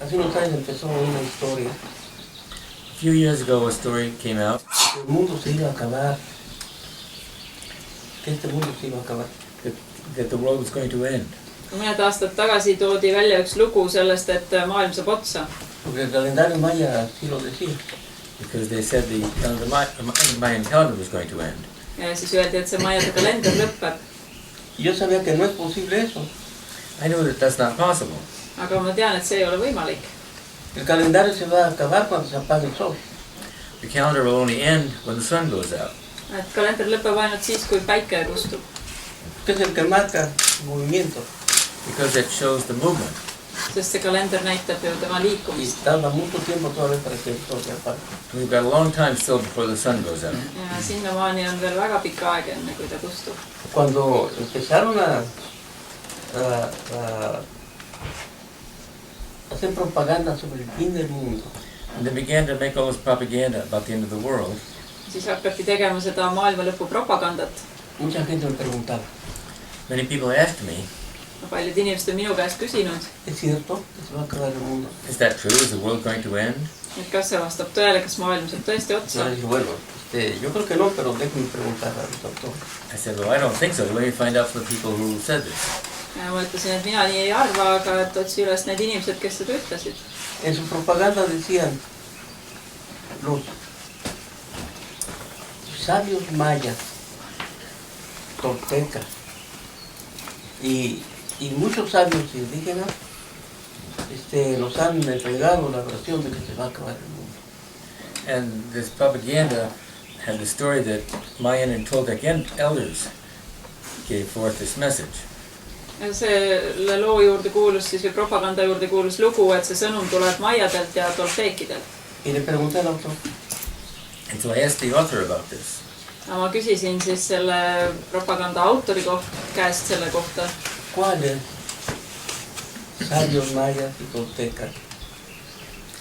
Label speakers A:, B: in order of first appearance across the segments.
A: Hace unos años empezó una historia.
B: A few years ago, a story came out
A: Que el mundo se iba a acabar. Que este mundo se iba a acabar.
B: that the world was going to end.
C: Mõned aastad tagasi toodi välja üks lugu sellest, et maailm saab otsa.
A: Porque el calendario maya así lo decía.
B: Because they said the Mayan calendar was going to end.
C: Ja siis öeldi, et see majade kalender lõpeb.
A: Y yo sabía que no es posible eso.
B: I knew that that's not possible.
C: Aga ma tean, et see ei ole võimalik.
A: El calendario se va a acabar cuando se apague el sol.
B: The calendar will only end when the sun goes out.
C: Et kalender lõpeb ainult siis, kui päike kustub.
A: Que es el que marca el movimiento.
B: Because it shows the movement.
C: Sest see kalender näitab ju tema
A: Y
C: liikumist.
A: tarda mucho tiempo todavía para que el sol se apague.
B: We've got a long time still before the sun goes out.
C: Ja sinnamaani on veel väga pikk aeg enne, kui ta kustub.
A: Cuando empezaron a hacer propaganda sobre el fin del mundo,
B: And they began to make all this propaganda about the end of the world.
C: Siis hakati tegema seda maailma lõpu propagandat.
A: mucha gente me preguntaba,
B: Many people asked me,
C: Paljud inimesed on minu käest küsinud,
A: ¿es cierto que se va a acabar el mundo?
B: is that true? Is the world going to end?
C: et kas see vastab tõele, kas maailm saab tõesti otsa.
A: Yo le dije, bueno, yo creo que no, pero déjenme preguntar al doctor.
B: I said, well, I don't think so. Let me find out from the people who said this.
C: Ja ma ütlesin, et mina nii ei arva, aga et otsi üles need inimesed, kes seda ütlesid.
A: En su propaganda decían los sabios mayas, toltecas y muchos sabios indígenas nos han entregado la versión de que se va a acabar el mundo.
B: And this propaganda had the story that Mayan and Toltec elders gave forth this message.
C: Ja selle loo juurde kuulus siis või propaganda juurde kuulus lugu, et see sõnum tuleb maiadelt ja tolteekidelt.
A: Y le pregunté al autor,
B: And so I asked the author about this.
C: Ja ma küsisin siis selle propaganda autori käest selle kohta.
A: ¿cuáles sabios mayas y toltecas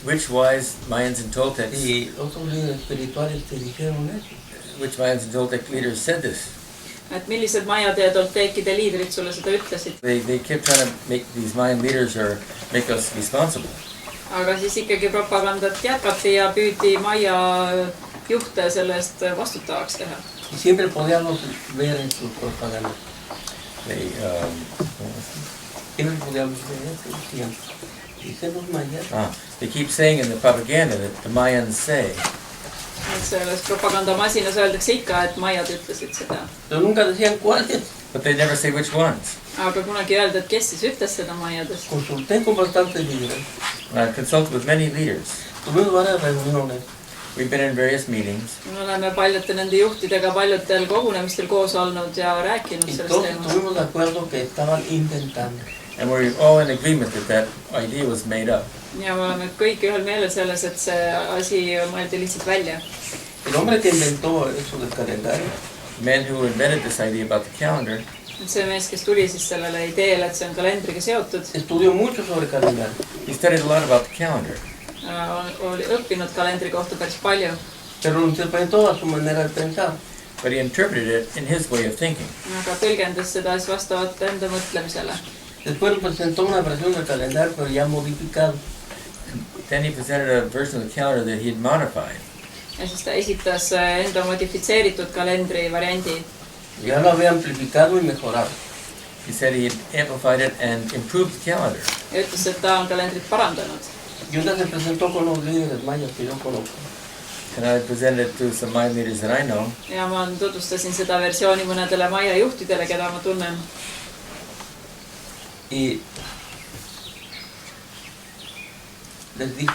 B: Which wise Mayans and Toltecs,
A: y otros líderes espirituales te dijeron eso?
B: which Mayans and Toltec leaders said this?
C: Et millised maiade ja tolteekide liidrid sulle seda ütlesid.
B: They kept trying to make these Mayan leaders or make us responsible.
C: Aga siis ikkagi propagandat jätkati ja püüdi maia juhte selle eest vastutavaks teha.
A: Y siempre podíamos ver en sus propagandas.
B: They,
A: Siempre podíamos ver eso, decían, dicen los mayas.
B: they keep saying in the propaganda that the Mayans say.
C: Et selles propagandamasinas öeldakse ikka, et maiad ütlesid seda.
A: Pero nunca decían cuáles.
B: But they never say which ones.
C: Aga kunagi öelda, et kes siis ütles seda maiades.
A: Consulté con bastantes líderes.
B: I've consulted with many leaders.
A: Tuvimos varias reuniones.
B: We've been in various meetings.
C: Me oleme paljude nende juhtidega paljudel kogunemistel koos olnud ja rääkinud
A: Y
C: sellest
A: todos
C: teemast.
A: estuvimos de acuerdo que estaban inventando.
B: And we're all in agreement that idea was made up.
C: Ja me oleme kõik ühel meelel selles, et see asi mõeldi lihtsalt välja.
A: El hombre que inventó eso del calendario
B: The man who invented this idea about the calendar
C: Et see mees, kes tuli siis sellele ideele, et see on kalendriga seotud,
A: estudió mucho sobre el calendario.
B: he studied a lot about the calendar.
C: oli õppinud kalendri kohta päris palju.
A: Pero lo interpretó a su manera de pensar.
B: But he interpreted it in his way of thinking.
C: Aga tõlgendas seda siis vastavalt enda mõtlemisele.
A: Después presentó una versión del calendario, pero ya modificado.
B: Then he presented a version of the calendar that he had modified.
C: Ja siis ta esitas enda modifitseeritud kalendri variandi.
A: Ya lo había amplificado y mejorado.
B: He said he had amplified it and improved the calendar.
C: Ja ütles, et ta on kalendrit parandanud.
A: Y una se presentó con los líderes mayas que yo conozco.
B: And I presented it to some Mayan leaders that I know.
C: Ja ma tutvustasin seda versiooni mõnedele maia juhtidele, keda ma tunnen.
A: Y les dijo,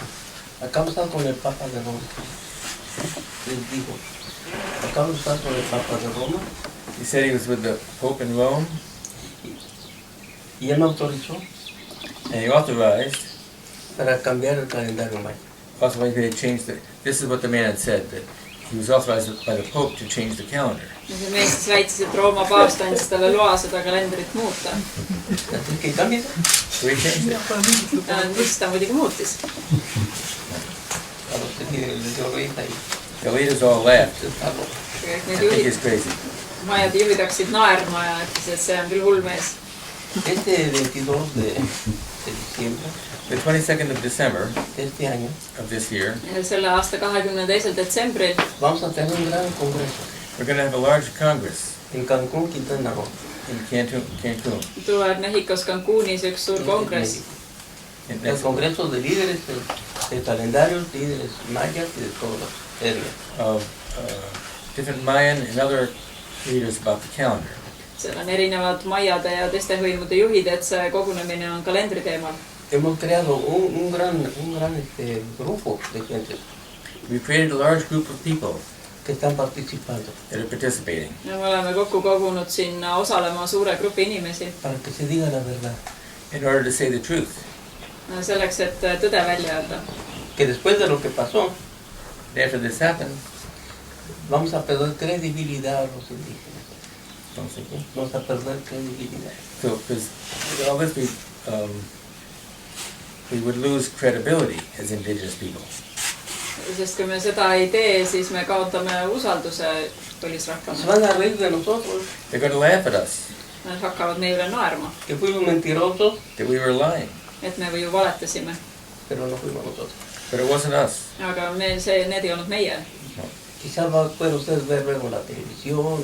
A: acabo de estar con el Papa de Roma. Les dijo, acabo de estar con el Papa de Roma.
B: He said he was with the Pope in Rome,
A: Y él me autorizó
B: and he authorized
A: para cambiar el calendario maya.
B: to change this is what the man had said, that he was authorized by the Pope to change the calendar.
C: Ja see mees siis väitis, et Rooma paavst andis talle loa seda kalendrit muuta.
A: Así que cambia.
B: So he changed it.
C: Mis ta muidugi muutis.
A: A los que les dio risa y
B: The leaders all laughed.
A: está loco.
C: Kõik
B: I
C: need
B: think
C: juhid,
B: he's crazy.
C: majade juhid hakkasid naerma ja ütles, et see on küll hull mees.
A: Este 22 de diciembre
B: The 22nd of December
A: de este año,
B: of this year,
C: selle aasta 22. detsembril
A: vamos a tener un gran congreso
B: we're going to have a large Congress
A: en Cancún, Quintana Roo.
B: in Cancun.
C: tuleb Mehhikos Cancunis üks suur kongress.
B: And
A: El
B: that's
A: congreso de líderes de calendarios, líderes mayas y de todas las etnias.
B: of different Mayan and other leaders about the calendar.
C: seal on erinevad maiade ja teiste hõimude juhid, et see kogunemine on kalendri teemal.
A: Hemos creado un gran grupo de gente
B: We've created a large group of people
A: que están participando
B: that are participating
C: ja me oleme kokku kogunud sinna osalema suure grupi inimesi
A: para que se diga la verdad.
B: in order to say the truth.
C: selleks, et tõde välja öelda.
A: Que después de lo que pasó,
B: And after this happened,
A: vamos a perder credibilidad a los indígenas.
B: don't think,
A: Vamos a perder credibilidad.
B: so because all this we would lose credibility as indigenous people.
C: Sest kui me seda ei tee, siis me kaotame usalduse
A: Se
C: põlisrahvana.
A: van a reír de nosotros,
B: They're going to laugh at us
C: Nad hakkavad meie üle naerma,
A: que fuimos mentirosos,
B: that we were lying,
C: et me ju valetasime.
A: pero no fuimos nosotros.
B: but it wasn't us.
C: Aga need ei olnud meie.
A: Quizás pueden ustedes ver luego en la televisión o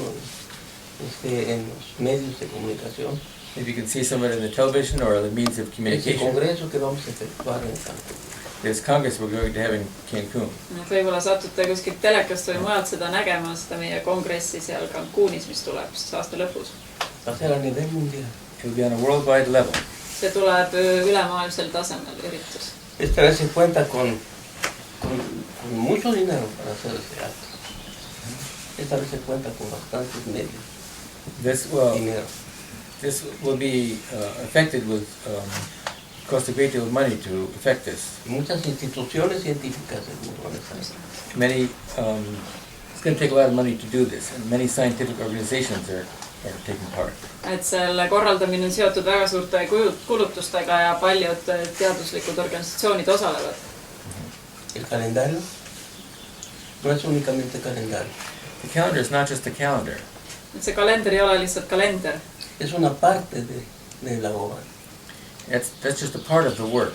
A: en los medios de comunicación
B: If you can see someone in the television or the means of
A: ese
B: communication,
A: congreso que vamos a efectuar en Cancún.
B: this Congress we're going to have in Cancun.
C: Et võib-olla satute kuskilt telekast või mujalt seda nägema, seda meie kongressi seal Cancunis, mis tuleb siis aasta lõpus.
A: Va a ser a nivel mundial.
B: It will be on a worldwide level.
C: See tuleb ülemaailmsel tasemel üritus.
A: Esta vez se cuenta con mucho dinero para hacer ese acto. Esta vez se cuenta con bastantes medios, dinero.
B: This will be affected with cost a great deal of money to affect this.
A: Muchas instituciones científicas del mundo van a estar.
B: Many, it's going to take a lot of money to do this, and many scientific organizations are taking part.
C: Et selle korraldamine on seotud väga suurte kulutustega ja paljud teaduslikud organisatsioonid osalevad.
A: El calendario no es únicamente calendario.
B: The calendar is not just a calendar.
C: Et see kalender ei ole lihtsalt kalender.
A: Es una parte de la obra.
B: That's just a part of the work.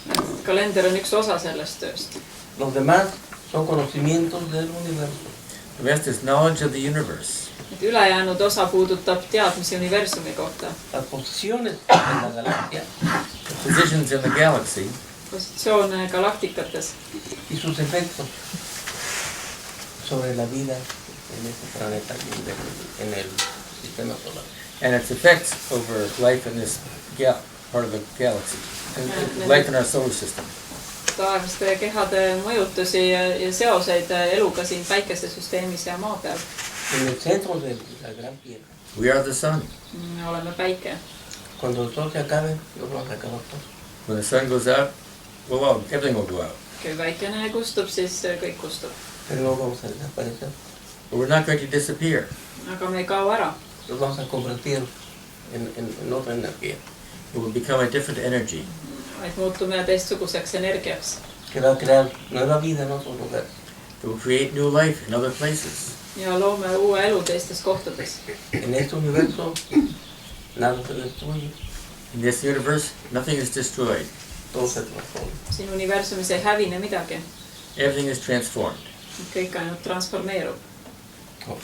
C: Et kalender on üks osa sellest tööst.
A: Los demás son conocimientos del universo.
B: The rest is knowledge of the universe.
C: Et ülejäänud osa puudutab teadmisi universumi kohta.
A: Las posiciones en la galaxia
B: The positions in the galaxy
C: Positsioone galaktikates
A: y sus efectos sobre la vida en este planeta y en el sistema solar.
B: and its effects over life in this part of the galaxy, and life in our solar system.
C: taevaste kehade mõjutusi ja seoseid eluga siin päikesesüsteemis ja maa peal.
A: En el centro de la gran piedra.
B: We are the sun.
C: Me oleme päike.
A: Cuando el sol se acabe, lo vamos a acabar todo.
B: When the sun goes out, well, everything will go out.
C: Kui päikene kustub, siis kõik kustub.
A: Pero no vamos a desaparecer.
B: But we're not going to disappear.
C: Aga me ei kao ära.
A: Nos vamos a convertir en otra energía.
B: It will become a different energy.
C: Vaid muutume teistsuguseks energiaks.
A: Que va a crear nueva vida en otros lugares.
B: It will create new life in other places.
C: Ja loome uue elu teistes kohtades.
A: En este universo, nada se destruye,
B: In this universe, nothing is destroyed.
A: todo se transforma.
C: Siin universumis ei hävine midagi.
B: Everything is transformed.
C: Kõik ainult transformeerub.
A: Ok.